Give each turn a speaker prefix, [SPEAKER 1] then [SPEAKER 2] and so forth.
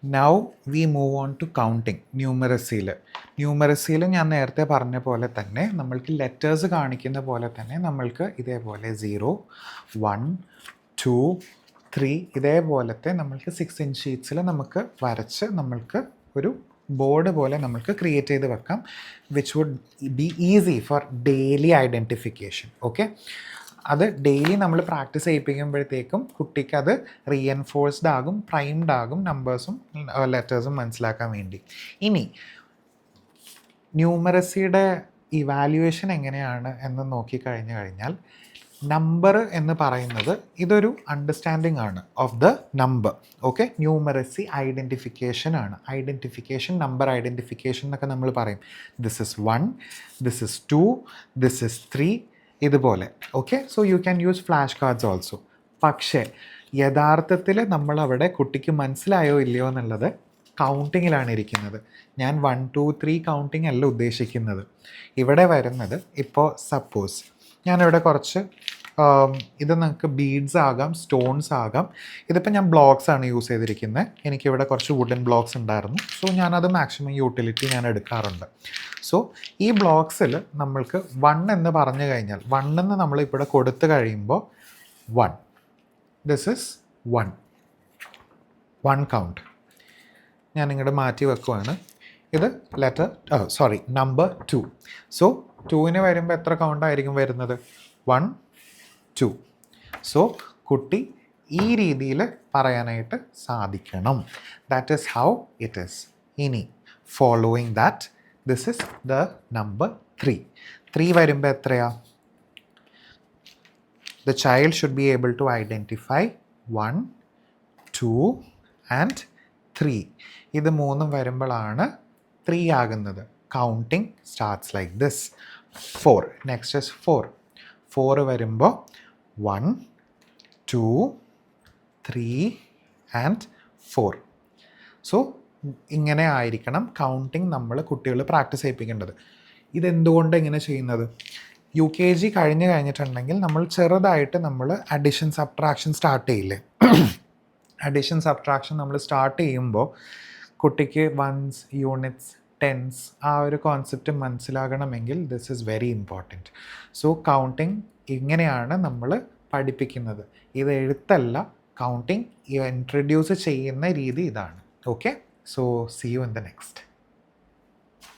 [SPEAKER 1] Now we move on to counting. ന്യൂമറസിയിൽ ഞാൻ നേരത്തെ പറഞ്ഞ പോലെ തന്നെ നമ്മൾക്ക് ലെറ്റേഴ്സ് കാണിക്കുന്ന പോലെ തന്നെ നമ്മൾക്ക് ഇതേപോലെ 0, 1, 2, 3 ഇതേപോലത്തെ നമ്മൾക്ക് 6 ഇഞ്ച് ഷീറ്റ്സിൽ നമുക്ക് വരച്ച് നമ്മൾക്ക് ഒരു ബോർഡ് പോലെ നമുക്ക് ക്രിയേറ്റ് ചെയ്ത് വെക്കാം, which would be easy for daily identification. Okay, അത് ഡെയിലി നമ്മൾ പ്രാക്ടീസ് ചെയ്യിപ്പിക്കുമ്പോഴത്തേക്കും കുട്ടിക്ക് അത് റീഎൻഫോഴ്സ്ഡ് ആകും, പ്രൈംഡ് ആകും നമ്പേഴ്സും ലെറ്റേഴ്സും മനസ്സിലാക്കാൻ വേണ്ടി. ഇനി ന്യൂമറസിയുടെ ഇവാലുവേഷൻ എങ്ങനെയാണ് എന്ന് നോക്കിക്കഴിഞ്ഞു കഴിഞ്ഞാൽ, നമ്പർ എന്ന് പറയുന്നത് ഇതൊരു അണ്ടർസ്റ്റാൻഡിങ് ആണ് of the number. Okay, numeracy identification ആണ്. ഐഡൻറ്റിഫിക്കേഷൻ, നമ്പർ ഐഡൻറ്റിഫിക്കേഷൻ എന്നൊക്കെ നമ്മൾ പറയും. This is 1, this is 2, this is 3 ഇതുപോലെ. Okay, so you can use flash cards also. പക്ഷേ യഥാർത്ഥത്തിൽ നമ്മളവിടെ കുട്ടിക്ക് മനസ്സിലായോ ഇല്ലയോ എന്നുള്ളത് കൗണ്ടിങ്ങിലാണ് ഇരിക്കുന്നത്. ഞാൻ 1, 2, 3 കൗണ്ടിങ് അല്ല ഉദ്ദേശിക്കുന്നത്. ഇവിടെ വരുന്നത്, ഇപ്പോൾ സപ്പോസ് ഞാനിവിടെ കുറച്ച് ഇത് നിങ്ങൾക്ക് ബീഡ്സ് ആകാം, സ്റ്റോൺസ് ആകാം. ഇതിപ്പോൾ ഞാൻ ബ്ലോക്സ് ആണ് യൂസ് ചെയ്തിരിക്കുന്നത്. എനിക്കിവിടെ കുറച്ച് വുഡൻ ബ്ലോക്സ് ഉണ്ടായിരുന്നു, സോ ഞാനത് മാക്സിമം യൂട്ടിലിറ്റി ഞാൻ എടുക്കാറുണ്ട്. സോ ഈ ബ്ലോക്സിൽ നമ്മൾക്ക് 1 എന്ന് പറഞ്ഞു കഴിഞ്ഞാൽ, 1 എന്ന് നമ്മളിവിടെ കൊടുത്തു കഴിയുമ്പോൾ 1, ദിസ് ഇസ് 1 കൗണ്ട്. ഞാൻ ഇങ്ങോട്ട് മാറ്റി വെക്കുവാണ്. ഇത് നമ്പർ 2. സോ 2ന് വരുമ്പോൾ എത്ര കൗണ്ടായിരിക്കും വരുന്നത്? 1, 2. സോ കുട്ടി ഈ രീതിയിൽ പറയാനായിട്ട് സാധിക്കണം. That is how it is. ഇനി following that, this is the number 3. 3 വരുമ്പോൾ എത്രയാ? The child should be able to identify 1, 2 and 3. ഇത് 3 വരുമ്പോഴാണ് 3 ആകുന്നത്. Counting starts like this. 4, next is 4. 4 വരുമ്പോൾ 1, 2, 3 ആൻഡ് 4. സോ ഇങ്ങനെ ആയിരിക്കണം കൗണ്ടിങ് നമ്മൾ കുട്ടികൾ പ്രാക്ടീസ് ചെയ്യിപ്പിക്കേണ്ടത്. ഇതെന്തുകൊണ്ട് ഇങ്ങനെ ചെയ്യുന്നത്? UKG കഴിഞ്ഞിട്ടുണ്ടെങ്കിൽ നമ്മൾ ചെറുതായിട്ട് നമ്മൾ അഡിഷൻ സബ്ട്രാക്ഷൻ സ്റ്റാർട്ട് ചെയ്യില്ലേ? അഡിഷൻ സബ്ട്രാക്ഷൻ നമ്മൾ സ്റ്റാർട്ട് ചെയ്യുമ്പോൾ കുട്ടിക്ക് വൺസ്, യൂണിറ്റ്സ്, ടെൻസ് ആ ഒരു കോൺസെപ്റ്റ് മനസ്സിലാകണമെങ്കിൽ this is very important. So counting ഇങ്ങനെയാണ് നമ്മൾ പഠിപ്പിക്കുന്നത്. ഇത് എഴുത്തല്ല, കൗണ്ടിങ് ഇൻട്രൊഡ്യൂസ് ചെയ്യുന്ന രീതി ഇതാണ്. Okay, so see you in the next.